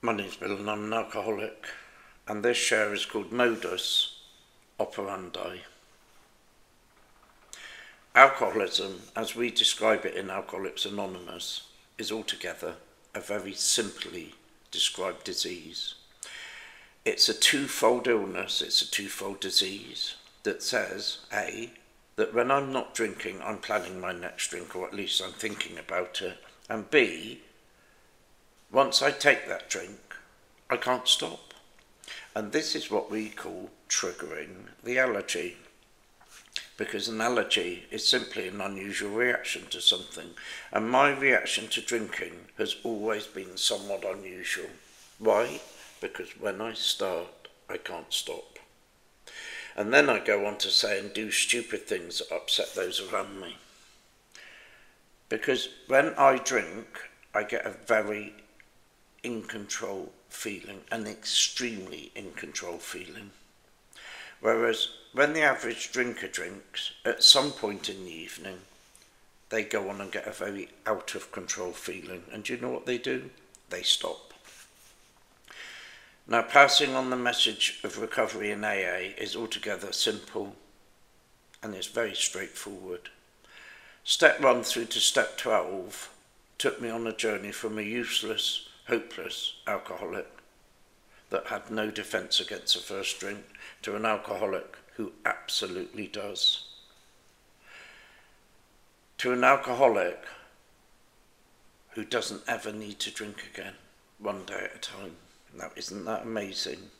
My name's Bill and I'm an alcoholic, and this share is called Modus Operandi. Alcoholism, as we describe it in Alcoholics Anonymous, is altogether a very simply described disease. It's a twofold illness, it's a twofold disease that says, A, that when I'm not drinking, I'm planning my next drink, or at least I'm thinking about it, and B, once I take that drink, I can't stop. And this is what we call triggering the allergy. Because an allergy is simply an unusual reaction to something. And my reaction to drinking has always been somewhat unusual. Why? Because when I start, I can't stop. And then I go on to say and do stupid things that upset those around me. Because when I drink, I get a very in control feeling, an extremely in control feeling. Whereas when the average drinker drinks, at some point in the evening, they go on and get a very out of control feeling. And do you know what they do? They stop. Now, passing on the message of recovery in AA is altogether simple and it's very straightforward. Step 1 through to step 12 took me on a journey from a useless, hopeless alcoholic that had no defence against the first drink to an alcoholic who absolutely does. To an alcoholic who doesn't ever need to drink again, one day at a time. Now, isn't that amazing?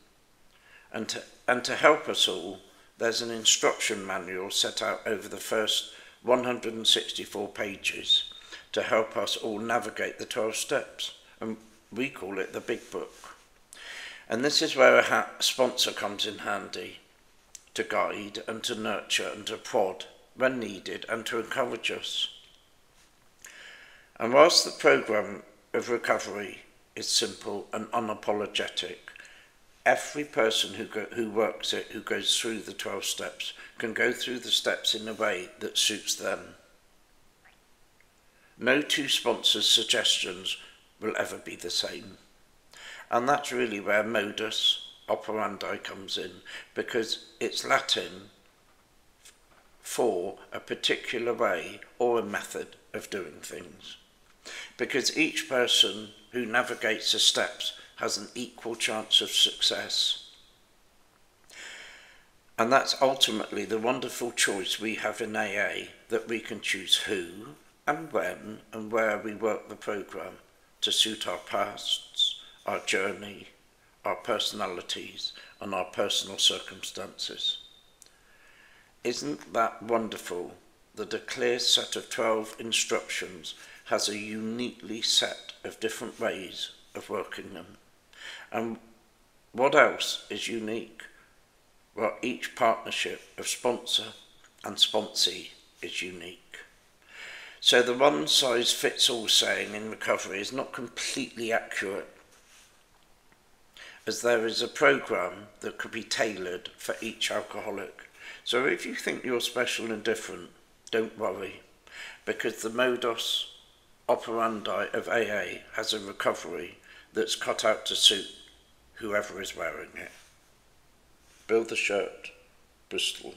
And to help us all, there's an instruction manual set out over the first 164 pages to help us all navigate the 12 steps. And we call it the Big Book. And this is where a sponsor comes in handy to guide and to nurture and to prod when needed and to encourage us. And whilst the programme of recovery is simple and unapologetic, every person who works it, who goes through the 12 steps, can go through the steps in a way that suits them. No two sponsors' suggestions will ever be the same. And that's really where modus operandi comes in, because it's Latin for a particular way or a method of doing things. Because each person who navigates the steps has an equal chance of success. And that's ultimately the wonderful choice we have in AA, that we can choose who and when and where we work the programme to suit our pasts, our journey, our personalities, and our personal circumstances. Isn't that wonderful that a clear set of 12 instructions has a uniquely set of different ways of working them? And what else is unique? Well, each partnership of sponsor and sponsee is unique. So the one-size-fits-all saying in recovery is not completely accurate, as there is a programme that could be tailored for each alcoholic. So if you think you're special and different, don't worry, because the modus operandi of AA has a recovery that's cut out to suit whoever is wearing it. Bill the Shirt, Bristol.